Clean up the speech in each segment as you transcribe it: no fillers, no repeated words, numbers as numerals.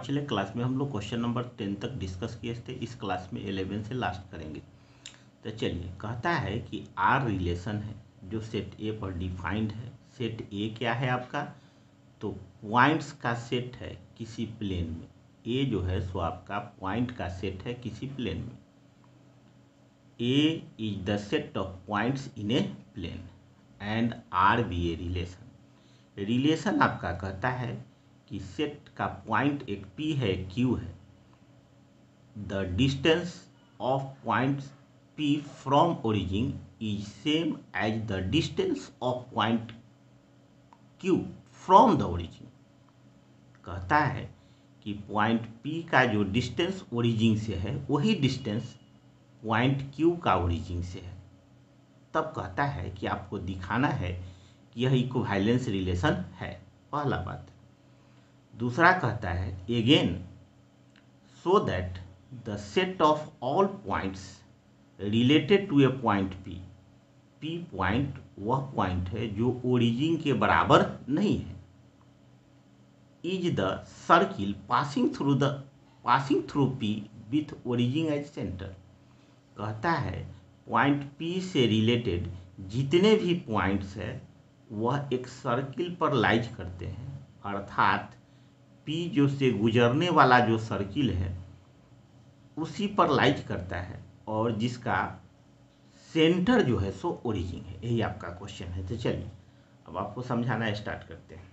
पिछले क्लास में हम लोग क्वेश्चन नंबर 10 तक डिस्कस किए थे। इस क्लास में 11 से लास्ट करेंगे। तो चलिए, कहता है कि आर रिलेशन है जो सेट ए पर डिफाइंड है। सेट ए क्या है आपका? तो पॉइंट्स का सेट है किसी प्लेन में। ए जो है सो आपका पॉइंट का सेट है किसी प्लेन में। A is the set of points in a plane and R be a relation. Relation आपका कहता है कि सेट का पॉइंट एक P है, Q है। The distance of point P from origin is same as the distance of point Q from the origin. कहता है कि पॉइंट P का जो डिस्टेंस ओरिजिन से है वही डिस्टेंस पॉइंट Q का ओरिजिन से है। तब कहता है कि आपको दिखाना है कि यह इक्विवेलेंस रिलेशन है। पहला बात। दूसरा कहता है again so that the set of all points related to a point P point वह पॉइंट है जो ओरिजिन के बराबर नहीं है। Is the circle passing through P with origin as centre. कहता है पॉइंट P से रिलेटेड जितने भी पॉइंट्स है वह एक सर्किल पर लाइज करते हैं, अर्थात P जो से गुजरने वाला जो सर्किल है उसी पर लाइज करता है और जिसका सेंटर जो है सो ओरिजिन है। यही आपका क्वेश्चन है। तो चलिए अब आपको समझाना स्टार्ट करते हैं।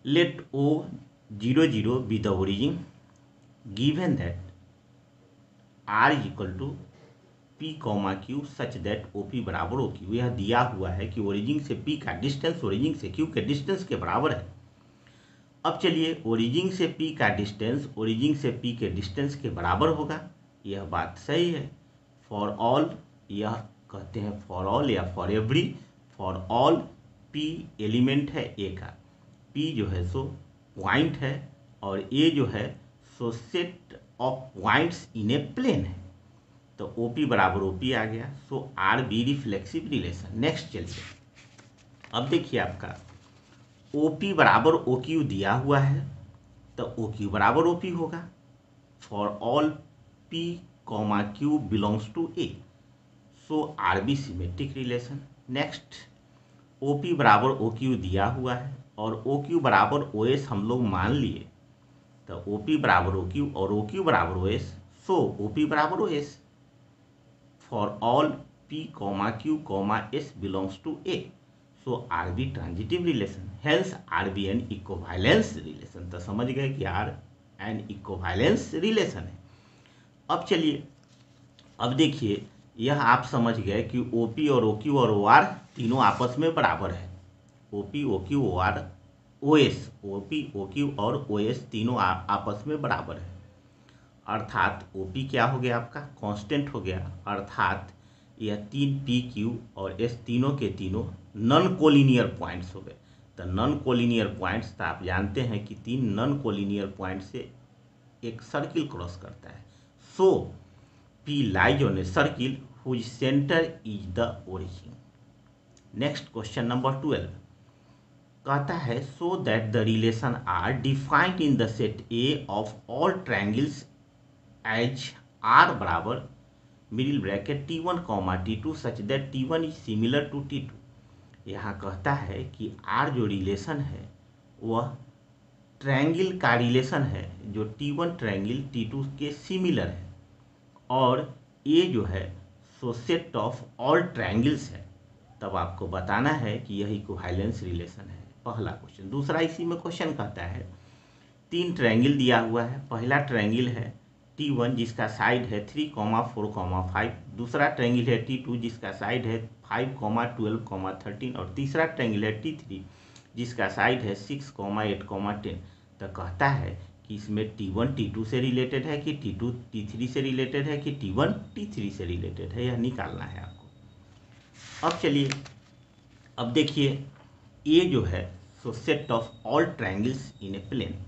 Let O00 be the origin given that R equal to P comma Q such that OP बराबर OQ। यह दिया हुआ है कि ओरिजिन से P का डिस्टेंस ओरिजिन से Q के डिस्टेंस के बराबर है। अब चलिए, ओरिजिन से P का डिस्टेंस ओरिजिन से P के डिस्टेंस के बराबर होगा, यह बात सही है। फॉर ऑल, यह कहते हैं फॉर ऑल या for every. For all P element है A का। P जो है सो पॉइंट है और A जो है सो set of points in a plane है। तो OP बराबर OP आ गया। So R be reflexive relation. Next चलिए, अब देखिए आपका OP बराबर OQ दिया हुआ है तो OQ बराबर OP होगा। For all P comma Q belongs to A, so R be symmetric relation. Next, OP बराबर OQ दिया हुआ है और OQ बराबर OS हम लोग मान लिए, तो OP बराबर OQ और OQ बराबर OS, सो OP बराबर OS। For all P comma Q comma S belongs to A, so R be transitive relation. Hence R be an equivalence relation. तो समझ गए कि आर एन इक्विवेलेंस रिलेशन है। अब चलिए, अब देखिए, यह आप समझ गए कि OP और OQ और OR तीनों आपस में बराबर है। OP OQ OR OS, OP OQ और OS तीनों आपस में बराबर है। अर्थात OP क्या हो गया आपका? कांस्टेंट हो गया। अर्थात यह तीन PQ और S तीनों के तीनों नॉन कोलिनियर पॉइंट्स हो गए। तो नॉन कोलिनियर पॉइंट्स, तो आप जानते हैं कि तीन नॉन कोलिनियर पॉइंट से एक सर्किल क्रॉस करता है। So P lies on a circle whose centre is the origin. Next question number 12 कहता है so that the relation R defined in the set A of all triangles as R बराबर middle bracket T1 comma T2 such that T1 is similar to T2। यहाँ कहता है कि R जो relation है वह ट्रायंगल का रिलेशन है जो T1 ट्रायंगल T2 के सिमिलर है और A जो है सो सेट ऑफ ऑल ट्रायंगल्स है। तब आपको बताना है कि यह इक्विवेलेंस रिलेशन है। पहला क्वेश्चन। दूसरा, इसी में क्वेश्चन कहता है तीन ट्रायंगल दिया हुआ है। पहला ट्रायंगल है T1 जिसका साइड है 3, 4, 5। दूसरा ट्रायंगल है T2 जिसका साइड है 5, 12, 13 और तीसरा ट्रायंगल है T3 जिसका साइड है 6, 8, 10। तो कहता है कि इसमें T1 T2 से रिलेटेड है कि T2 T3 से रिलेटेड है कि T1 T3 से रिलेटेड है, यह निकालना है आपको। अब चलिए, अब देखिए A जो है सो set of all triangles in a plane.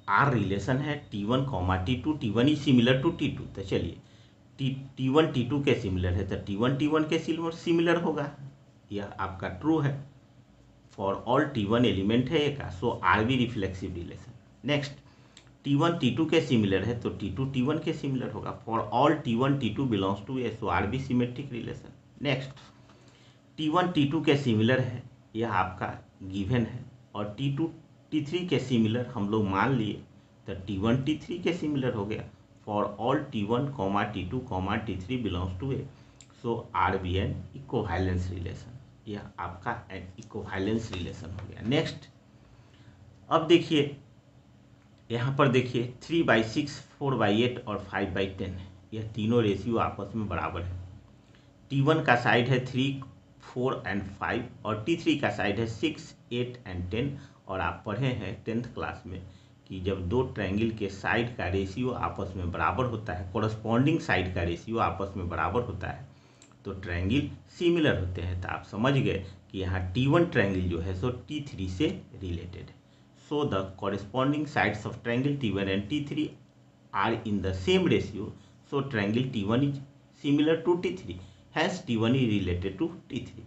R relation है T1 comma T2, T1 is similar to T2। तो चलिए, T1 T2 के सिमिलर है तो T1 T1 के सिमिलर होगा, यह आपका ट्रू है। फॉर ऑल T1 एलिमेंट है का, so R be reflexive relation. Next, T1 T2 के सिमिलर है तो T2 T1 के सिमिलर होगा। For all T1 T2 belongs to A, so R be symmetric relation. Next, T1 T2 के similar है, यह आपका गिवन है, और T2 T3 के सिमिलर हम लोग मान लिए तो T1 T3 के सिमिलर हो गया। For all T1, T2, T3 belongs to A, so R be an equivalence relation. यह आपका एन इक्विवेलेंस रिलेशन हो गया। नेक्स्ट, अब देखिए यहाँ पर देखिए 3/6, 4/8 और 5/10, यह तीनों रेशियो आपस में बराबर है। T1 का साइड है 3, 4 एंड 5 और T3 का साइड है 6, 8 एंड 10। और आप पढ़े हैं 10th क्लास में कि जब दो ट्रायंगल के साइड का रेशियो आपस में बराबर होता है, कोरस्पॉन्डिंग साइड का रेशियो आपस में बराबर होता है, तो ट्रायंगल सिमिलर होते हैं। तो आप समझ गए कि यहाँ T1 ट्रायंगल जो है सो T3 से रिलेटेड है। So the corresponding sides of triangle T1 and T3 are in the same ratio, so triangle T1 is similar to T3, hence T1 is related to T3।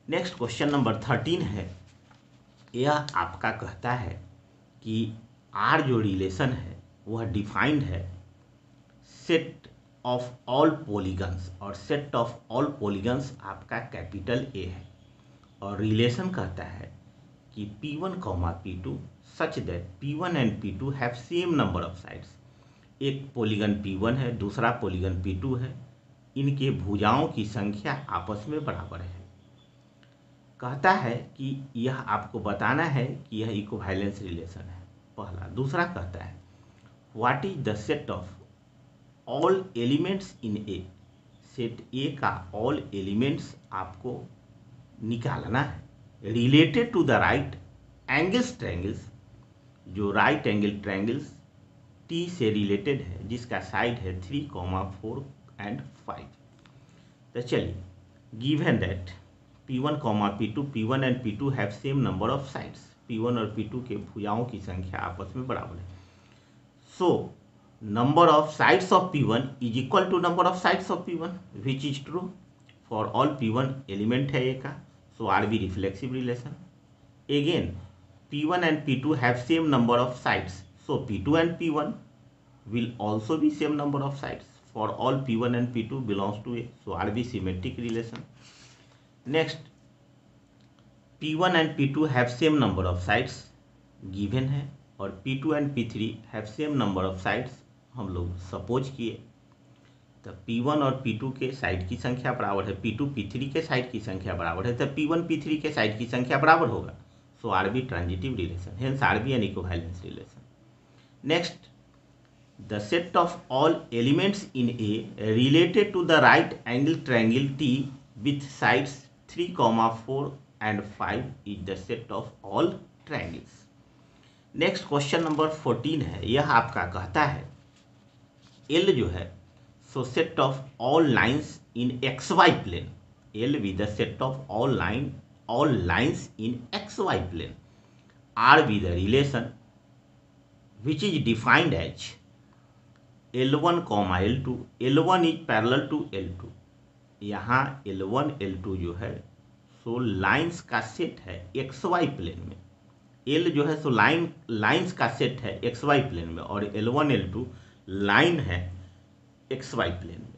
Next question number 13 है। यह आपका कहता है कि R जो relation है वह defined है सेट ऑफ ऑल पॉलीगन्स, और सेट ऑफ ऑल पॉलीगन्स आपका कैपिटल A है, और रिलेशन कहता है कि P1, P2 such that P1 and P2 have same number of sides. एक पॉलीगन P1 है, दूसरा पॉलीगन P2 है, इनके भुजाओं की संख्या आपस में बराबर है। कहता है कि यह आपको बताना है कि यह इक्विवेलेंस रिलेशन है, पहला। दूसरा कहता है what is the set of all elements in A. Set A का ऑल एलिमेंट्स आपको निकालना है related to the right angles triangles, जो राइट एंगल ट्रायंगल्स T से रिलेटेड है, जिसका साइड है 3, 4 एंड 5। तो चलिए, given that P1, P2, P1 and P2 have same number of sides, P1 और P2 के भुजाओं की संख्या आपस में बराबर है। So number of sides of P1 is equal to number of sides of P1, which is true for all P1 element है ए का, so R be reflexive relation. Again P1 and P2 have same number of sides, so P2 and P1 will also be same number of sides for all P1 and P2 belongs to A, so RB symmetric relation. Next, P1 and P2 have same number of sides given है, और P2 and P3 have same number of sides हम लोग suppose किए। तो P1 और P2 के side की संख्या बराबर है, P2 P3 के साइड की संख्या बराबर है, तो P1 P3 के साइड की संख्या बराबर होगा, so RB transitive relation, hence RB an equivalence relation. Next, the set of all elements in A related to the right angle triangle T with sides 3, 4 and 5 is the set of all triangles. Next question number 14 है। यह आपका कहता है L जो है so set of all lines in XY plane, L with the set of all lines in XY plane are with the relation which is defined as L1, L2, L1 is parallel to L2। यहाँ L1, L2 जो है सो lines का set है XY plane में, L जो है सो lines का set है XY प्लेन में, और L1, L2 लाइन है XY प्लेन में।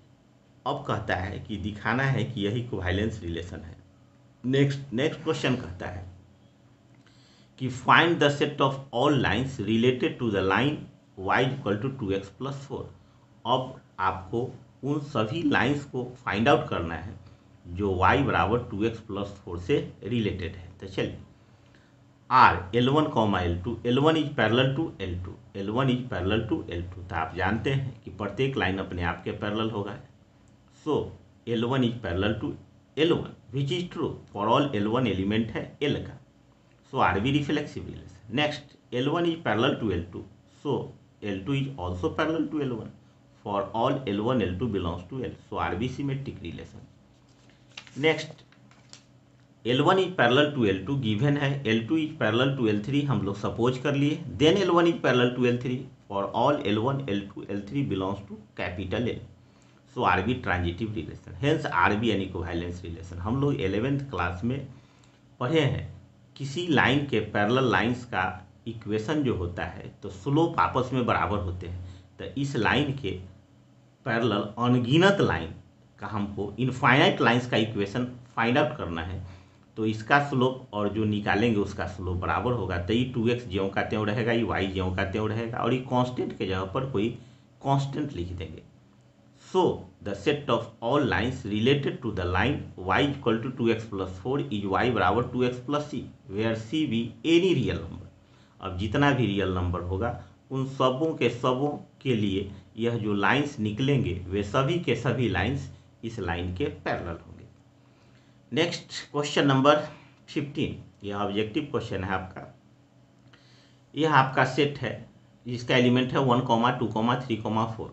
अब कहता है कि दिखाना है कि यही इक्विवेलेंस रिलेशन है। नेक्स्ट क्वेश्चन कहता है कि find the set of all lines related to the line y equal to 2x plus 4। अब आपको उन सभी लाइंस को फाइंड आउट करना है जो y बराबर 2x प्लस 4 से रिलेटेड है। तो चलिए, R L1, L2, L1 is parallel to L2, L1 is parallel to L2। तो आप जानते हैं कि प्रत्येक लाइन अपने आप के पैरेलल होगा, so L1 is parallel to L1 which is true for all L1 element है L का, so RB reflexive relation. Next, L1 is parallel to L2, so L2 is also parallel to L1 for all L1 L2 belongs to L, so RB symmetric relation. Next, L1 is parallel to L2 given है, L2 is parallel to L3 हम लोग suppose कर लिए, then L1 is parallel to L3 for all L1 L2 L3 belongs to capital L, so RB transitive relation, hence RB an equivalence relation. हम लोग 11th class में पढ़े हैं किसी लाइन के पैरेलल लाइंस का इक्वेशन जो होता है तो स्लोप आपस में बराबर होते हैं। तो इस लाइन के पैरेलल अनगिनत लाइन का हमको इनफाइनाइट लाइंस का इक्वेशन फाइंड आउट करना है। तो इसका स्लोप और जो निकालेंगे उसका स्लोप बराबर होगा। तो ये 2x ज्यों का त्यों रहेगा, ये y ज्यों का त्यों रहेगा, और ये कांस्टेंट के जगह पर कोई कांस्टेंट लिख देंगे। So the set of all lines related to the line y equal to 2x plus 4 is y बराबर 2x plus C, where C be any real number. अब जितना भी रियल नंबर होगा उन सबों के लिए यह जो लाइंस निकलेंगे वे सभी के सभी लाइंस इस लाइन के पैरेलल होंगे। नेक्स्ट क्वेश्चन नंबर 15, यह ऑब्जेक्टिव क्वेश्चन है आपका। यह आपका सेट है जिसका एलिमेंट है 1, 2, 3, 4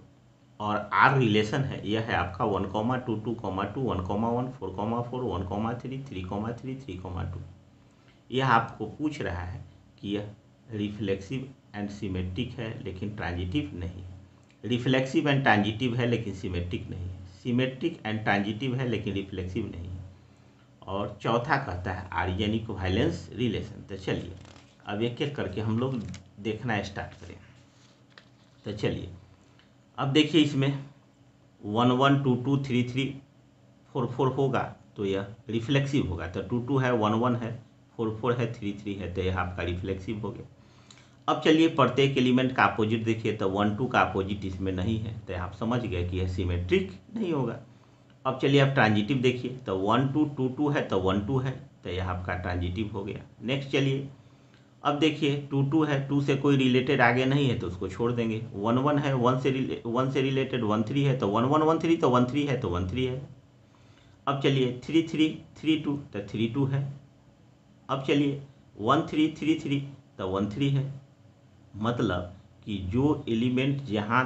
और आर रिलेशन है। यह है आपका 1, 2, 2, 2, 1, 1, 4, 4, 1, 3, 3, 3, 2। यह आपको पूछ रहा है कि यह रिफ्लेक्सिव एंड सिमेट्रिक है लेकिन ट्रांजिटिव नहीं है, रिफ्लेक्सिव एंड ट्रांजिटिव है लेकिन सिमेट्रिक नहीं है, सिमेट्रिक एंड ट्रांजिटिव है लेकिन रिफ्लेक्सिव नहीं है, और चौथा कहता है आर्यन इक्विवेलेंस रिलेशन। तो चलिए अब एक एक करके हम लोग देखना स्टार्ट करें। तो चलिए अब देखिए इसमें 1, 1, 2, 2, 3, 3, 4, 4 होगा तो यह रिफ्लेक्सिव होगा। तो 2, 2 है, 1, 1 है, 4, 4 है, 3, 3 है, तो यह आपका रिफ्लेक्सिव हो गया। अब चलिए प्रत्येक एलिमेंट का अपोजिट देखिए। तो 1, 2 का अपोजिट इसमें नहीं है, तो आप समझ गए कि यह सिमेट्रिक नहीं होगा। अब चलिए आप ट्रांजिटिव देखिए। तो 1, 2, 2, 2 है, तो 1, 2 है, तो यह आपका ट्रांजिटिव हो गया। नेक्स्ट चलिए अब देखिए 2, 2 है, 2 से कोई रिलेटेड आगे नहीं है तो उसको छोड़ देंगे। 1, 1 है, 1 से रिलेटेड 1, 3 है, तो 1, 1, 1, 3, तो 1, 3 है, तो 1, 3 है। अब चलिए 3, 3, 3, 2, तो 3, 2 है। अब चलिए 1, 3, 3, 3, तो 1, 3 है। मतलब कि जो एलिमेंट जहाँ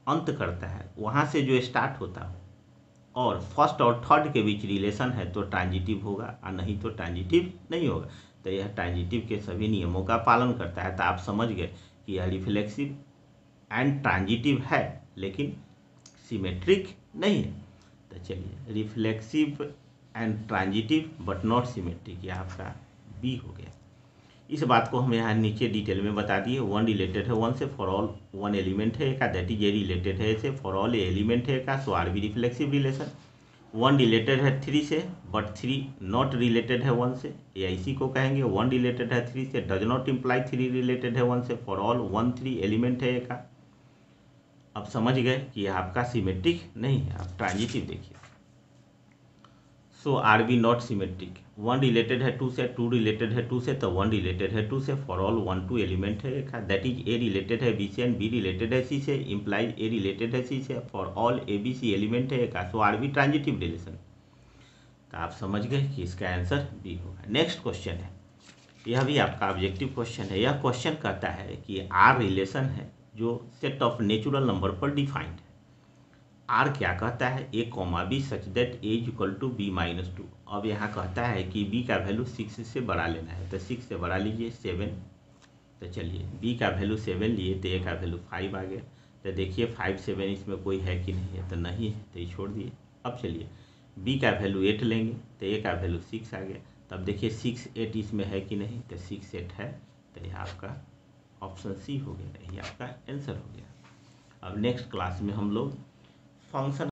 अंत करता है वहाँ से जो स्टार्ट होता है और फर्स्ट और थर्ड के बीच रिलेशन है तो ट्रांजिटिव होगा, और नहीं तो ट्रांजिटिव नहीं होगा। तो यह ट्रांजिटिव के सभी नियमों का पालन करता है। तो आप समझ गए कि यह रिफ्लेक्सिव एंड ट्रांजिटिव है लेकिन सिमेट्रिक नहीं है। तो चलिए reflexive and transitive but not symmetric, यह आपका बी हो गया। इस बात को हम यहाँ नीचे डिटेल में बता दिए। 1 रिलेटेड है 1 से, फॉर ऑल 1 एलिमेंट है का, दैट इज ए रिलेटेड है से, फॉर ऑल ए एलिमेंट है का, so R be reflexive relation. 1 related है 3 से बट 3 नॉट रिलेटेड है 1 से, या इसी को कहेंगे 1 रिलेटेड है 3 से डज नॉट इम्प्लाई 3 रिलेटेड है 1 से, फॉर ऑल 1, 3 एलिमेंट है का। अब समझ गए कि यह आपका सिमेट्रिक नहीं है। आप ट्रांजिटिव देखिए। So R be not symmetric. 1 related है 2 से, 2 रिलेटेड है 2 से, तो 1 रिलेटेड है 2 से, फॉर ऑल 1, 2 एलिमेंट है का, दैट इज ए रिलेटेड है बी से एंड बी रिलेटेड है सी से, इम्प्लाइज ए रिलेटेड है सी से, for all A B C element है का, so R be transitive relation. तो आप समझ गए कि इसका आंसर बी होगा। नेक्स्ट क्वेश्चन है, यह भी आपका ऑब्जेक्टिव क्वेश्चन है। यह क्वेश्चन कहता है कि आर रिलेशन है जो सेट ऑफ नेचुरल नंबर पर डिफाइंड है। आर क्या कहता है, A comma B such that A is equal to B minus 2। अब यहाँ कहता है कि बी का वैल्यू 6 से बड़ा लेना है। तो 6 से बड़ा लीजिए 7। तो चलिए बी का वैल्यू 7 लिए तो ए का वैल्यू 5 आ गया। तो देखिए 5, 7 इसमें कोई है कि नहीं है, तो नहीं है, तो ये छोड़ दिए। अब चलिए बी का वैल्यू 8 लेंगे तो ए का वैल्यू 6 आ गया। तब देखिए 6, 8 इसमें है कि नहीं, तो 6, 8 है, तो यह आपका ऑप्शन सी हो गया, यही आपका आंसर हो गया। अब नेक्स्ट क्लास में हम लोग फंक्शन